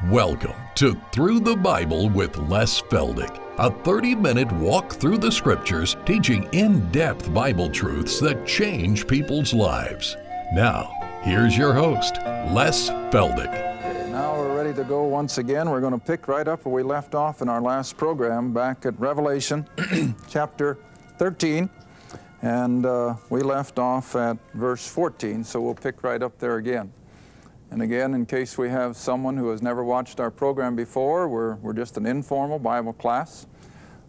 Welcome to Through the Bible with Les Feldick, a 30-minute walk through the Scriptures teaching in-depth Bible truths that change people's lives. Now, here's your host, Les Feldick. Okay, now we're ready to go once again. We're going to pick right up where we left off in our last program back at Revelation chapter 13. And we left off at verse 14, so we'll pick right up there again. And again, in case we have someone who has never watched our program before, we're just an informal Bible class.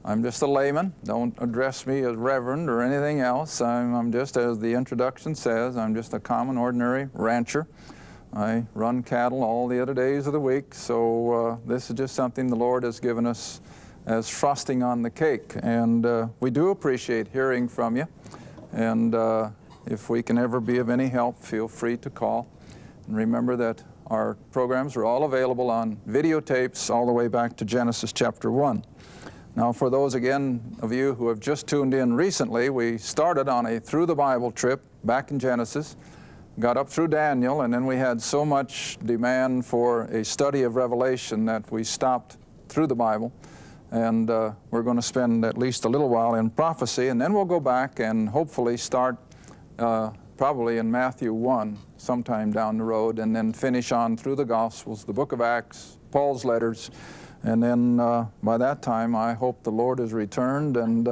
I'm just a layman. Don't address me as reverend or anything else. I'm just, as the introduction says, I'm just a common, ordinary rancher. I run cattle all the other days of the week, so this is just something the Lord has given us as frosting on the cake. And we do appreciate hearing from you. And if we can ever be of any help, feel free to call. And remember that our programs are all available on videotapes all the way back to Genesis chapter 1. Now, for those, again, of you who have just tuned in recently, we started on a Through the Bible trip back in Genesis, got up through Daniel, and then we had so much demand for a study of Revelation that we stopped through the Bible. And we're going to spend at least a little while in prophecy, and then we'll go back and hopefully start probably in Matthew 1 sometime down the road, and then finish on through the Gospels, the book of Acts, Paul's letters, and then by that time I hope the Lord has returned and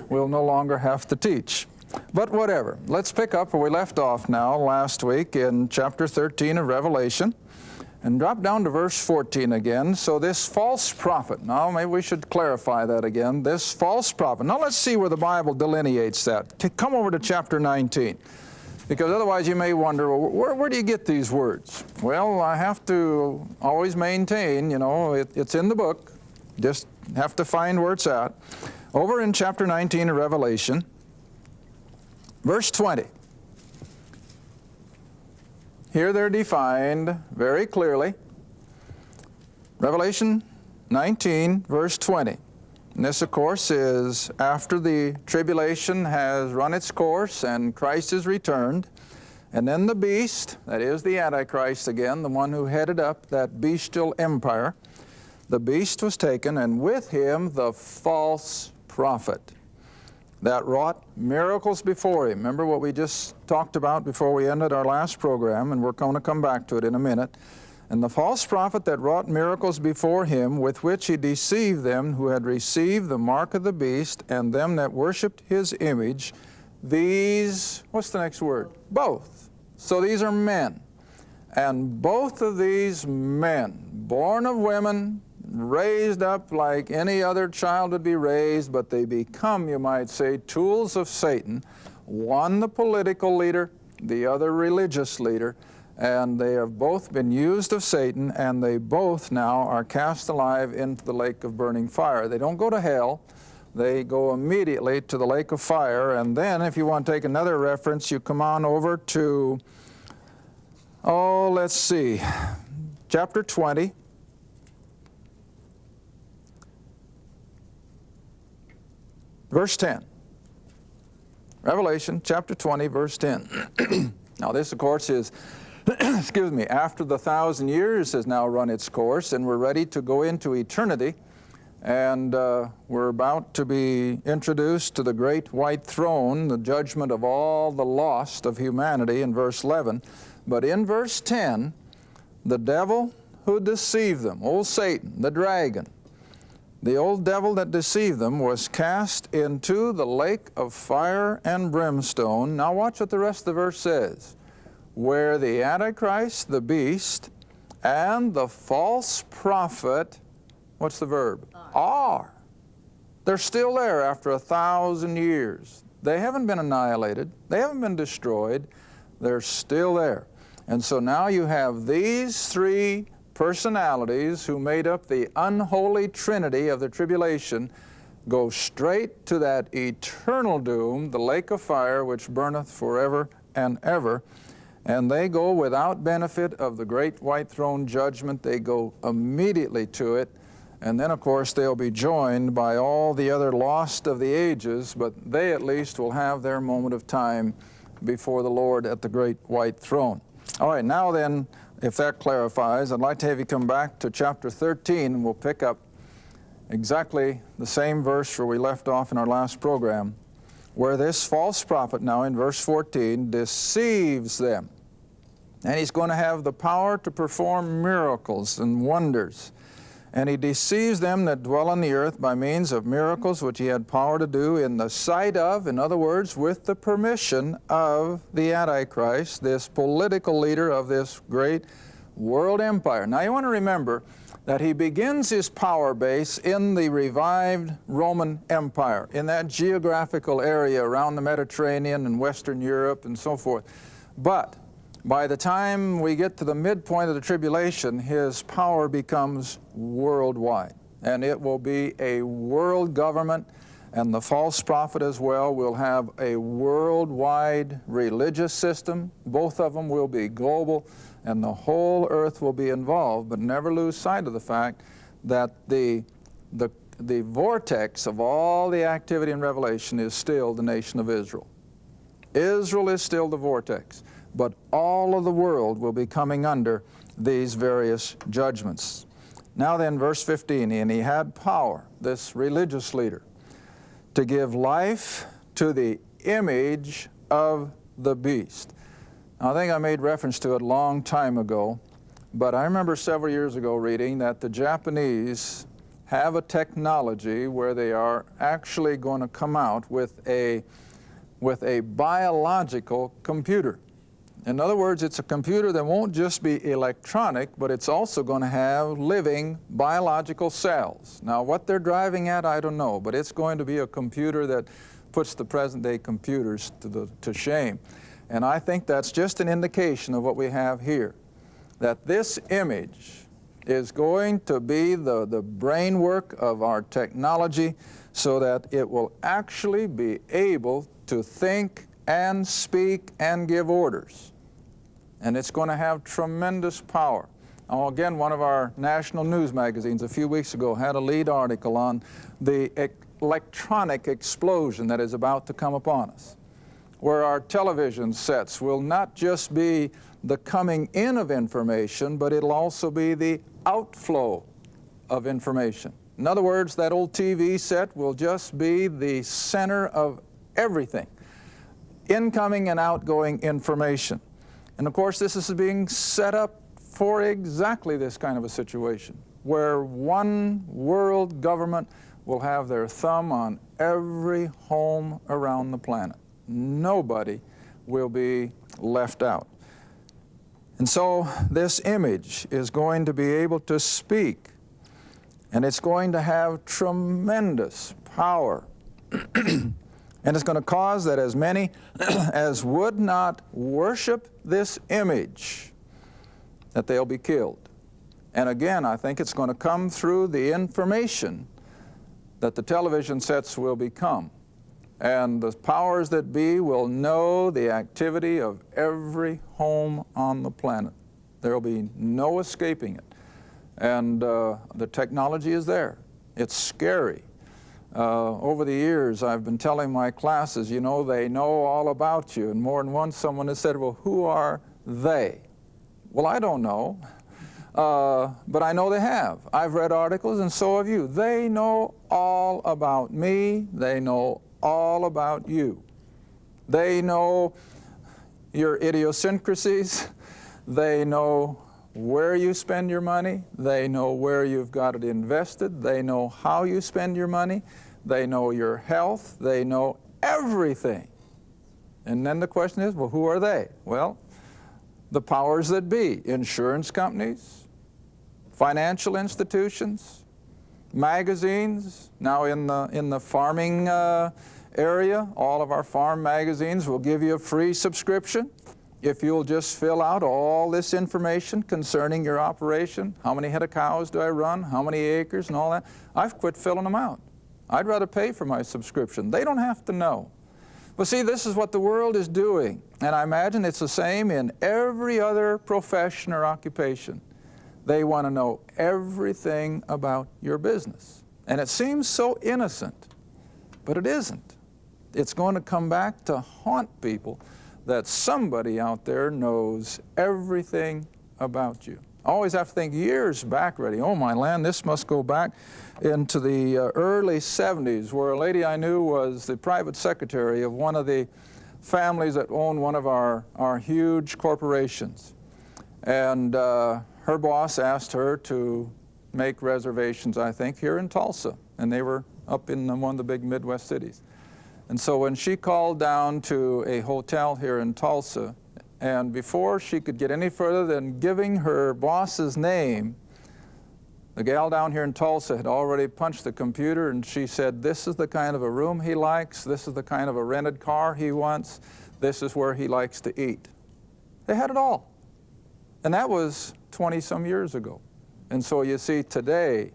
we'll no longer have to teach. But whatever, let's pick up where we left off now last week in chapter 13 of Revelation, and drop down to verse 14 again. So this false prophet, now maybe we should clarify that again, this false prophet. Now let's see where the Bible delineates that. Come over to chapter 19, because otherwise you may wonder, well, where do you get these words? Well, I have to always maintain, it's in the book, just have to find where it's at. Over in chapter 19 of Revelation, verse 20. Here they're defined very clearly. Revelation 19, verse 20. And this, of course, is after the tribulation has run its course and Christ is returned. And then the beast, that is the Antichrist again, the one who headed up that bestial empire, the beast was taken, and with him the false prophet that wrought miracles before him. Remember what we just talked about before we ended our last program, and we're going to come back to it in a minute. And the false prophet that wrought miracles before him, with which he deceived them who had received the mark of the beast, and them that worshipped his image, these, what's the next word? Both. So these are men. And both of these men, born of women, raised up like any other child would be raised, but they become, you might say, tools of Satan. One the political leader, the other religious leader, and they have both been used of Satan, and they both now are cast alive into the lake of burning fire. They don't go to hell. They go immediately to the lake of fire. And then, if you want to take another reference, you come on over to, let's see, chapter 20. Verse 10. Revelation chapter 20, verse 10. Now this, of course, is, excuse me, after the 1,000 years has now run its course, and we're ready to go into eternity, and we're about to be introduced to the great white throne, the judgment of all the lost of humanity in verse 11. But in verse 10, the devil who deceived them, old Satan, the dragon, the old devil that deceived them, was cast into the lake of fire and brimstone. Now watch what the rest of the verse says. Where the Antichrist, the beast, and the false prophet, what's the verb? Are. They're still there after 1,000 years. They haven't been annihilated. They haven't been destroyed. They're still there. And so now you have these three personalities who made up the unholy trinity of the tribulation go straight to that eternal doom, the lake of fire, which burneth forever and ever. And they go without benefit of the great white throne judgment. They go immediately to it. And then, of course, they'll be joined by all the other lost of the ages, but they at least will have their moment of time before the Lord at the great white throne. All right, now then, if that clarifies, I'd like to have you come back to chapter 13, and we'll pick up exactly the same verse where we left off in our last program, where this false prophet now in verse 14 deceives them. And he's going to have the power to perform miracles and wonders. And he deceives them that dwell on the earth by means of miracles which he had power to do in the sight of, in other words, with the permission of the Antichrist, this political leader of this great world empire. Now you want to remember that he begins his power base in the revived Roman Empire, in that geographical area around the Mediterranean and Western Europe and so forth. But by the time we get to the midpoint of the tribulation, his power becomes worldwide, and it will be a world government, and the false prophet as well will have a worldwide religious system. Both of them will be global, and the whole earth will be involved. But never lose sight of the fact that the vortex of all the activity in Revelation is still the nation of Israel. Israel is still the vortex, but all of the world will be coming under these various judgments. Now then, verse 15, and he had power, this religious leader, to give life to the image of the beast. Now, I think I made reference to it a long time ago, but I remember several years ago reading that the Japanese have a technology where they are actually going to come out with a biological computer. In other words, it's a computer that won't just be electronic, but it's also going to have living biological cells. Now, what they're driving at, I don't know, but it's going to be a computer that puts the present-day computers to shame. And I think that's just an indication of what we have here, that this image is going to be the brain work of our technology so that it will actually be able to think and speak and give orders. And it's going to have tremendous power. Now, again, one of our national news magazines a few weeks ago had a lead article on the electronic explosion that is about to come upon us, where our television sets will not just be the coming in of information, but it'll also be the outflow of information. In other words, that old TV set will just be the center of everything, incoming and outgoing information. And of course, this is being set up for exactly this kind of a situation, where one world government will have their thumb on every home around the planet. Nobody will be left out. And so this image is going to be able to speak, and it's going to have tremendous power. And it's going to cause that as many as would not worship this image, that they'll be killed. And again, I think it's going to come through the information that the television sets will become. And the powers that be will know the activity of every home on the planet. There will be no escaping it. And the technology is there. It's scary. Over the years, I've been telling my classes, you know, they know all about you. And more than once, someone has said, well, who are they? Well, I don't know. But I know they have. I've read articles, and so have you. They know all about me. They know all about you. They know your idiosyncrasies. They know where you spend your money. They know where you've got it invested. They know how you spend your money. They know your health. They know everything. And then the question is, well, who are they? Well, the powers that be, insurance companies, financial institutions, magazines. Now in the farming area, all of our farm magazines will give you a free subscription if you'll just fill out all this information concerning your operation. How many head of cows do I run? How many acres and all that? I've quit filling them out. I'd rather pay for my subscription. They don't have to know. But see, this is what the world is doing. And I imagine it's the same in every other profession or occupation. They want to know everything about your business. And it seems so innocent, but it isn't. It's going to come back to haunt people that somebody out there knows everything about you. I always have to think years back already. Oh my land, this must go back into the early 70s, where a lady I knew was the private secretary of one of the families that owned one of our huge corporations. And her boss asked her to make reservations, I think, here in Tulsa. And they were up in one of the big Midwest cities. And so when she called down to a hotel here in Tulsa, and before she could get any further than giving her boss's name, the gal down here in Tulsa had already punched the computer, and she said, this is the kind of a room he likes, this is the kind of a rented car he wants, this is where he likes to eat. They had it all. And that was 20-some years ago. And so you see, today,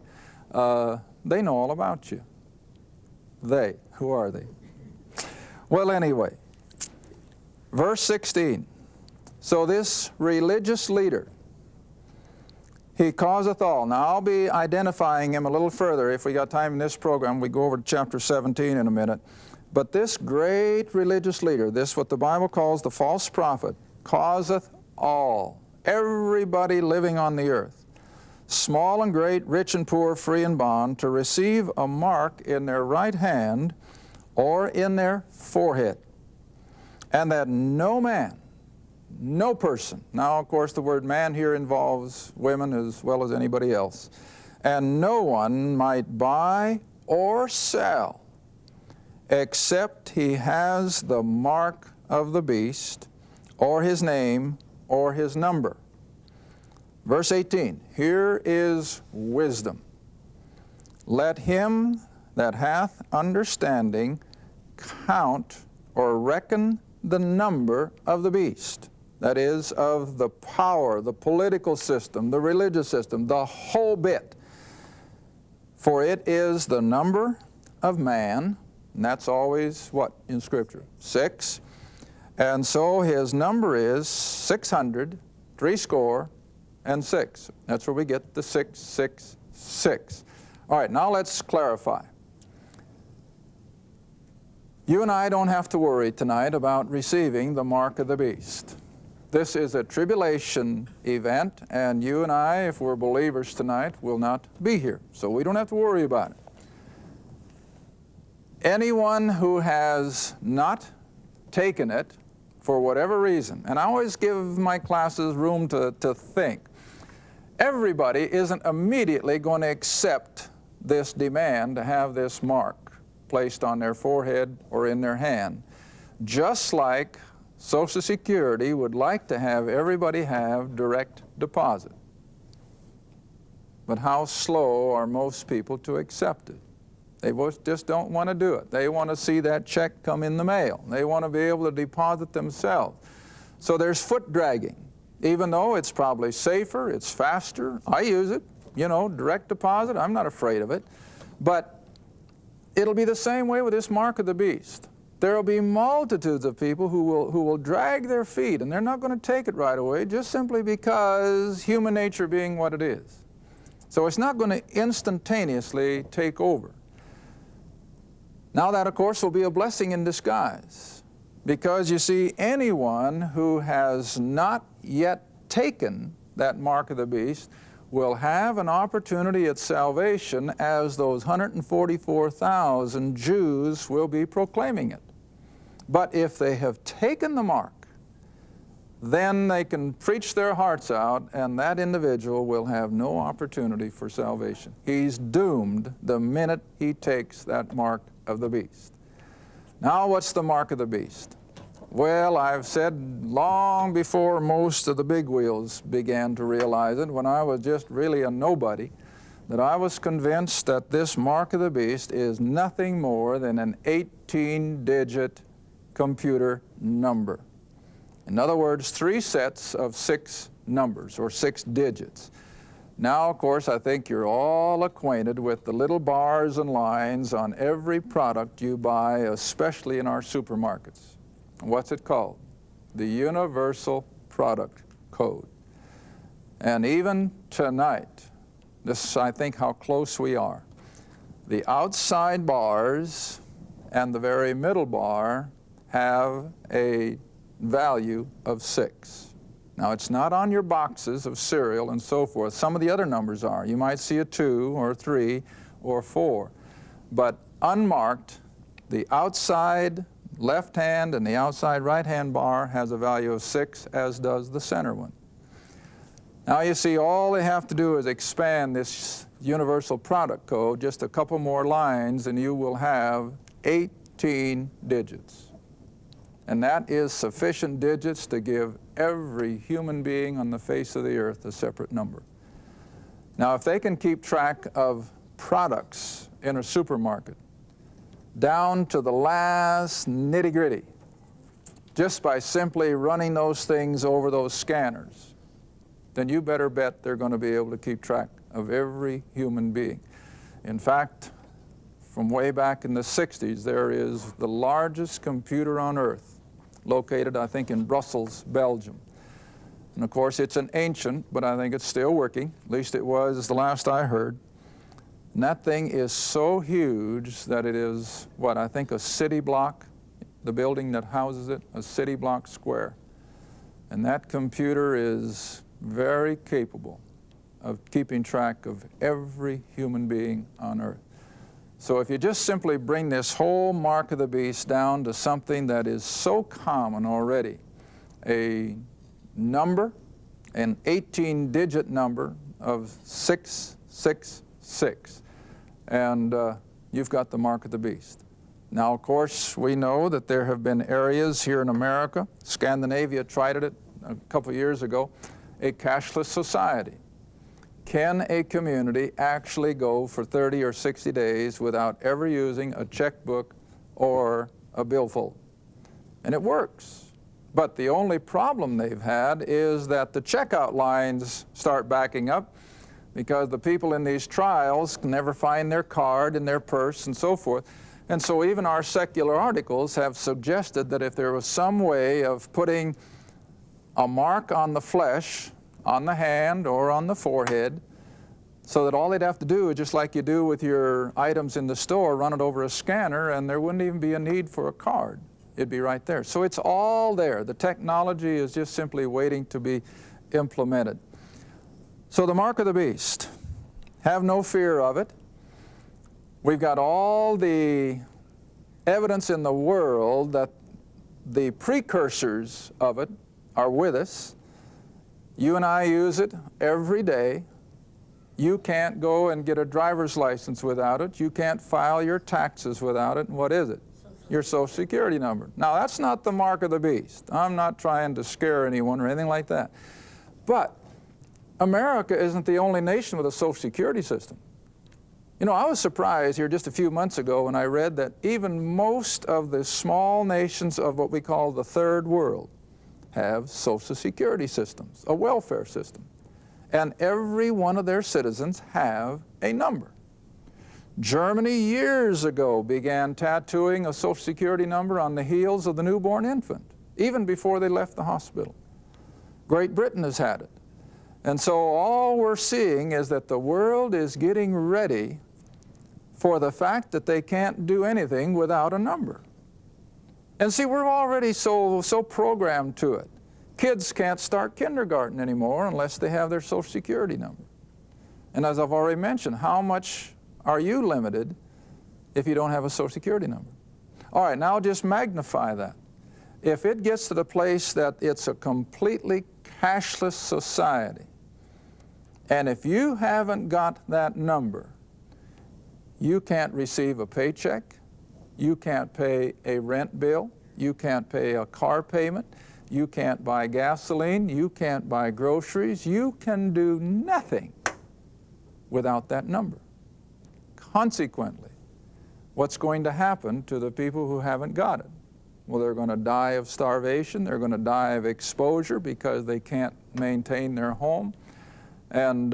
they know all about you. They. Who are they? Well, anyway, verse 16. So this religious leader, he causeth all. Now, I'll be identifying him a little further. If we got time in this program, we go over to chapter 17 in a minute. But this great religious leader, this what the Bible calls the false prophet, causeth all, everybody living on the earth, small and great, rich and poor, free and bond, to receive a mark in their right hand or in their forehead, and that no man, no person, now of course the word man here involves women as well as anybody else, and no one might buy or sell except he has the mark of the beast, or his name, or his number. Verse 18, here is wisdom. Let him that hath understanding count or reckon the number of the beast, that is, of the power, the political system, the religious system, the whole bit. For it is the number of man, and that's always what in Scripture? 6. And so his number is 600, 6. That's where we get the 666. All right, now let's clarify. You and I don't have to worry tonight about receiving the mark of the beast. This is a tribulation event, and you and I, if we're believers tonight, will not be here. So we don't have to worry about it. Anyone who has not taken it for whatever reason, and I always give my classes room to think, everybody isn't immediately going to accept this demand to have this mark placed on their forehead or in their hand, just like Social Security would like to have everybody have direct deposit. But how slow are most people to accept it? They just don't want to do it. They want to see that check come in the mail. They want to be able to deposit themselves. So there's foot dragging, even though it's probably safer, it's faster. I use it, you know, direct deposit. I'm not afraid of it. But it'll be the same way with this mark of the beast. There will be multitudes of people who will drag their feet, and they're not going to take it right away, just simply because human nature being what it is. So it's not going to instantaneously take over. Now that, of course, will be a blessing in disguise, because you see, anyone who has not yet taken that mark of the beast will have an opportunity at salvation, as those 144,000 Jews will be proclaiming it. But if they have taken the mark, then they can preach their hearts out, and that individual will have no opportunity for salvation. He's doomed the minute he takes that mark of the beast. Now, what's the mark of the beast? Well, I've said long before most of the big wheels began to realize it, when I was just really a nobody, that I was convinced that this mark of the beast is nothing more than an 18-digit computer number. In other words, 3 sets of 6 numbers, or 6 digits. Now, of course, I think you're all acquainted with the little bars and lines on every product you buy, especially in our supermarkets. What's it called? The Universal Product Code. And even tonight, this is, I think, how close we are. The outside bars and the very middle bar have a value of 6. Now, it's not on your boxes of cereal and so forth. Some of the other numbers are. You might see a 2 or a 3 or 4. But unmarked, the outside left hand and the outside right hand bar has a value of 6, as does the center one. Now you see, all they have to do is expand this universal product code just a couple more lines and you will have 18 digits. And that is sufficient digits to give every human being on the face of the earth a separate number. Now, if they can keep track of products in a supermarket down to the last nitty-gritty, just by simply running those things over those scanners, then you better bet they're going to be able to keep track of every human being. In fact, from way back in the 60s, there is the largest computer on earth, located, I think, in Brussels, Belgium. And of course, it's an ancient, but I think it's still working. At least it was the last I heard. And that thing is so huge that it is, what, I think a city block, the building that houses it, a city block square. And that computer is very capable of keeping track of every human being on earth. So if you just simply bring this whole mark of the beast down to something that is so common already, a number, an 18-digit number of 666, and you've got the mark of the beast. Now, of course, we know that there have been areas here in America, Scandinavia tried it a couple of years ago, a cashless society. Can a community actually go for 30 or 60 days without ever using a checkbook or a billfold? And it works. But the only problem they've had is that the checkout lines start backing up because the people in these trials can never find their card in their purse and so forth. And so even our secular articles have suggested that if there was some way of putting a mark on the flesh, on the hand or on the forehead, so that all they'd have to do is just like you do with your items in the store, run it over a scanner, and there wouldn't even be a need for a card. It'd be right there. So it's all there. The technology is just simply waiting to be implemented. So the mark of the beast, have no fear of it. We've got all the evidence in the world that the precursors of it are with us. You and I use it every day. You can't go and get a driver's license without it. You can't file your taxes without it. And what is it? Your Social Security number. Now, that's not the mark of the beast. I'm not trying to scare anyone or anything like that. But America isn't the only nation with a Social Security system. You know, I was surprised here just a few months ago when I read that even most of the small nations of what we call the third world have Social Security systems, a welfare system. And every one of their citizens have a number. Germany years ago began tattooing a Social Security number on the heels of the newborn infant, even before they left the hospital. Great Britain has had it. And so all we're seeing is that the world is getting ready for the fact that they can't do anything without a number. And see, we're already so programmed to it. Kids can't start kindergarten anymore unless they have their Social Security number. And as I've already mentioned, how much are you limited if you don't have a Social Security number? All right, now just magnify that. If it gets to the place that it's a completely cashless society, and if you haven't got that number, you can't receive a paycheck, you can't pay a rent bill, you can't pay a car payment, you can't buy gasoline, you can't buy groceries, you can do nothing without that number. Consequently, what's going to happen to the people who haven't got it? Well, they're going to die of starvation, they're going to die of exposure because they can't maintain their home, and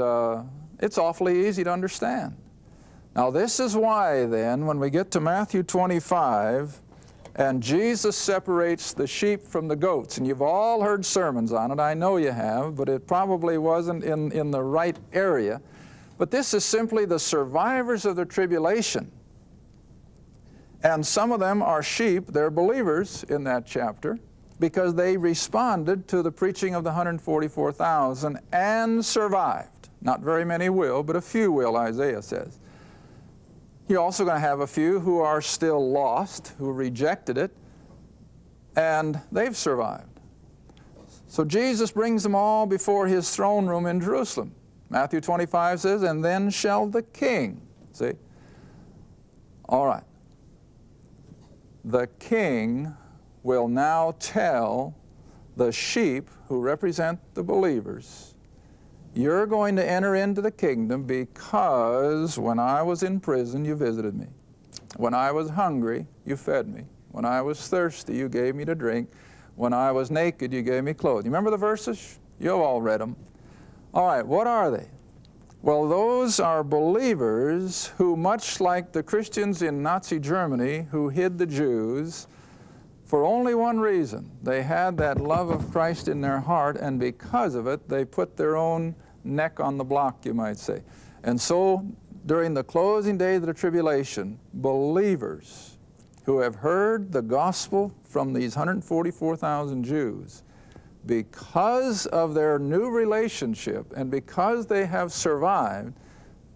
it's awfully easy to understand. Now, this is why, then, when we get to Matthew 25, and Jesus separates the sheep from the goats, and you've all heard sermons on it, I know you have, but it probably wasn't in the right area. But this is simply the survivors of the tribulation. And some of them are sheep, they're believers in that chapter, because they responded to the preaching of the 144,000 and survived. Not very many will, but a few will, Isaiah says. You're also going to have a few who are still lost, who rejected it, and they've survived. So Jesus brings them all before his throne room in Jerusalem. Matthew 25 says, and then shall the king, see? All right. The king will now tell the sheep who represent the believers, you're going to enter into the kingdom because when I was in prison, you visited me. When I was hungry, you fed me. When I was thirsty, you gave me to drink. When I was naked, you gave me clothes. You remember the verses? You've all read them. All right, what are they? Well, those are believers who, much like the Christians in Nazi Germany who hid the Jews, for only one reason. They had that love of Christ in their heart, and because of it, they put their own neck on the block, you might say. And so, during the closing days of the tribulation, believers who have heard the gospel from these 144,000 Jews, because of their new relationship and because they have survived,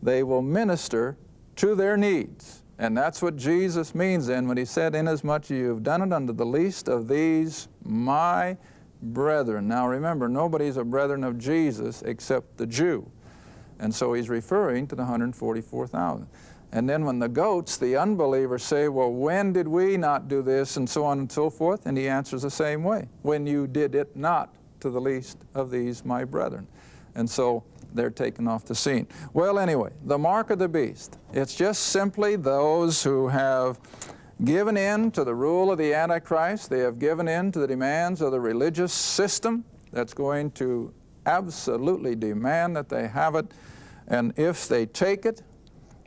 they will minister to their needs. And that's what Jesus means then when he said, inasmuch you have done it unto the least of these, my brethren. Now remember, nobody's a brethren of Jesus except the Jew. And so he's referring to the 144,000. And then when the goats, the unbelievers, say, well, when did we not do this, and so on and so forth? And he answers the same way. When you did it not to the least of these, my brethren. And so they're taken off the scene. Well, anyway, the mark of the beast. It's just simply those who have given in to the rule of the Antichrist. They have given in to the demands of the religious system that's going to absolutely demand that they have it. And if they take it,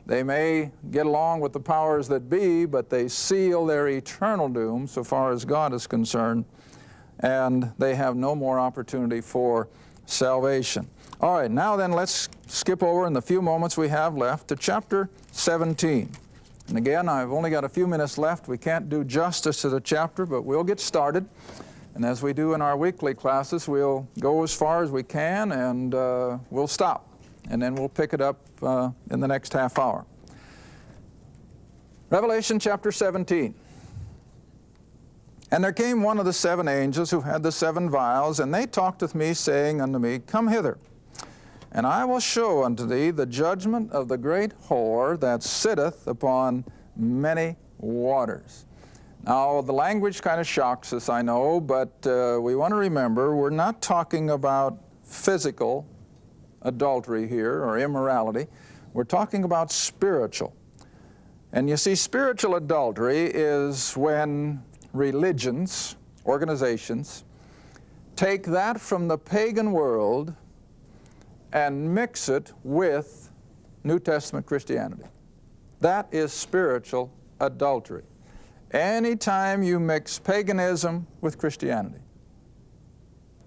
they may get along with the powers that be, but they seal their eternal doom so far as God is concerned, and they have no more opportunity for salvation. All right, now then let's skip over in the few moments we have left to chapter 17. And again, I've only got a few minutes left. We can't do justice to the chapter, but we'll get started. And as we do in our weekly classes, we'll go as far as we can and we'll stop. And then we'll pick it up in the next half hour. Revelation chapter 17. And there came one of the seven angels who had the seven vials, and they talked with me, saying unto me, come hither, and I will show unto thee the judgment of the great whore that sitteth upon many waters. Now, the language kind of shocks us, I know, but we want to remember we're not talking about physical adultery here, or immorality. We're talking about spiritual. And you see, spiritual adultery is when religions, organizations, take that from the pagan world and mix it with New Testament Christianity. That is spiritual adultery. Anytime you mix paganism with Christianity,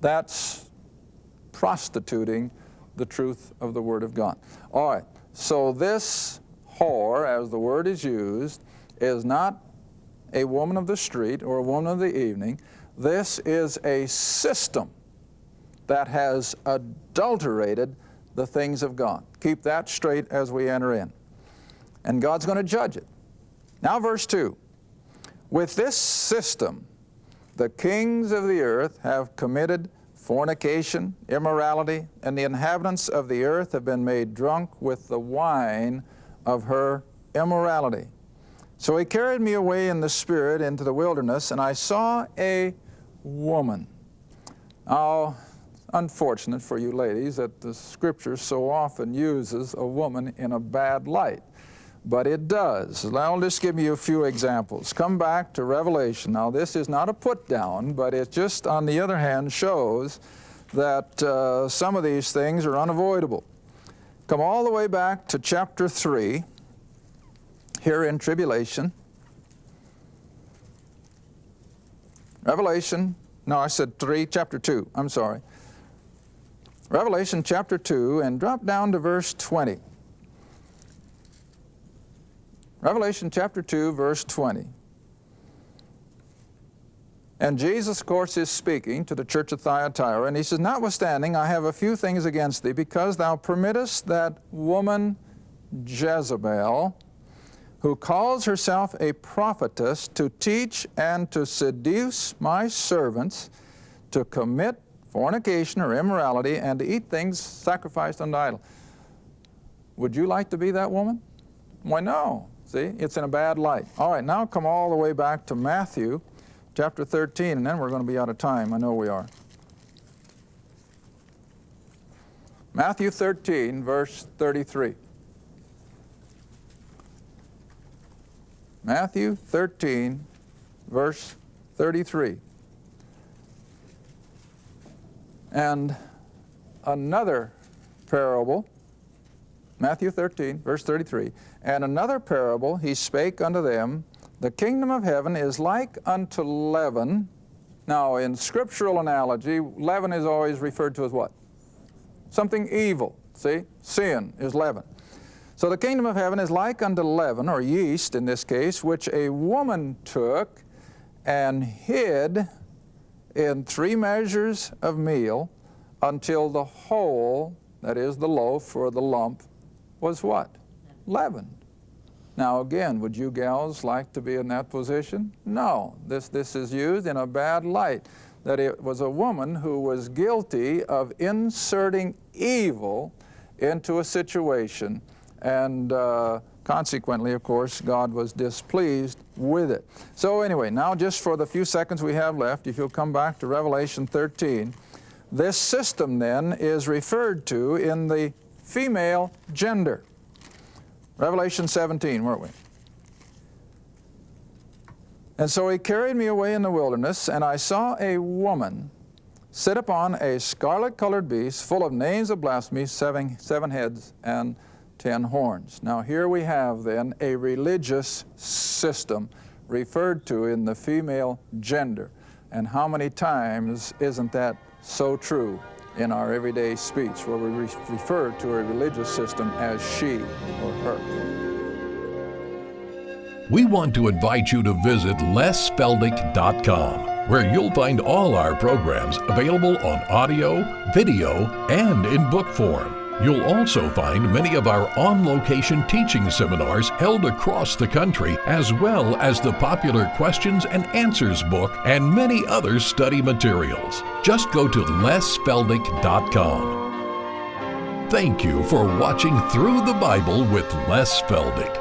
that's prostituting the truth of the Word of God. All right, so this whore, as the word is used, is not a woman of the street or a woman of the evening. This is a system that has adulterated the things of God. Keep that straight as we enter in. And God's going to judge it. Now verse 2. With this system, the kings of the earth have committed fornication, immorality, and the inhabitants of the earth have been made drunk with the wine of her immorality. So he carried me away in the Spirit into the wilderness, and I saw a woman. Now, unfortunate for you ladies that the Scripture so often uses a woman in a bad light, but it does. I'll just give you a few examples. Come back to Revelation. Now, this is not a put down, but it just, on the other hand, shows that some of these things are unavoidable. Come all the way back to chapter 3, here in tribulation. Revelation, no, I said 3, chapter 2, I'm sorry. Revelation chapter 2, and drop down to verse 20. Revelation chapter 2, verse 20. And Jesus, of course, is speaking to the church of Thyatira, and he says, "Notwithstanding, I have a few things against thee, because thou permittest that woman Jezebel, who calls herself a prophetess, to teach and to seduce my servants to commit fornication or immorality and to eat things sacrificed unto idol." Would you like to be that woman? Why, no. See, it's in a bad light. All right, now come all the way back to Matthew chapter 13, and then we're going to be out of time. I know we are. Matthew 13, verse 33. Matthew 13, verse 33. And another parable, Matthew 13, verse 33, "And another parable he spake unto them, the kingdom of heaven is like unto leaven." Now, in scriptural analogy, leaven is always referred to as what? Something evil, see? Sin is leaven. "So the kingdom of heaven is like unto leaven," or yeast in this case, "which a woman took and hid in 3 measures of meal until the whole," that is the loaf or the lump, "was" what? Leavened. Now again, would you gals like to be in that position? No. This is used in a bad light, that it was a woman who was guilty of inserting evil into a situation, and consequently, of course, God was displeased with it. So anyway, now just for the few seconds we have left, if you'll come back to Revelation 13, this system then is referred to in the female gender. Revelation 17, weren't we? "And so he carried me away in the wilderness, and I saw a woman sit upon a scarlet-colored beast, full of names of blasphemy, 7 heads and 10 horns." Now here we have then a religious system referred to in the female gender. And how many times isn't that so true in our everyday speech, where we refer to a religious system as she or her? We want to invite you to visit lesfeldick.com, where you'll find all our programs available on audio, video, and in book form. You'll also find many of our on-location teaching seminars held across the country, as well as the popular Questions and Answers book and many other study materials. Just go to lesfeldick.com. Thank you for watching Through the Bible with Les Feldick.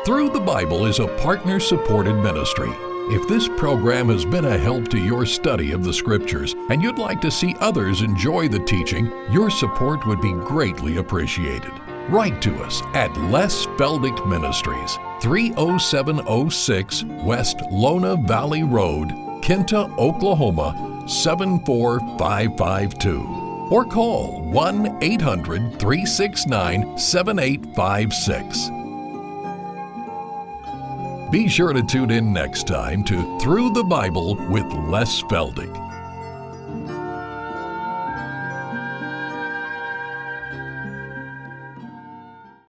Through the Bible is a partner-supported ministry. If this program has been a help to your study of the Scriptures and you'd like to see others enjoy the teaching, your support would be greatly appreciated. Write to us at Les Feldick Ministries, 30706 West Lona Valley Road, Kinta, Oklahoma, 74552. Or call 1-800-369-7856. Be sure to tune in next time to Through the Bible with Les Feldick.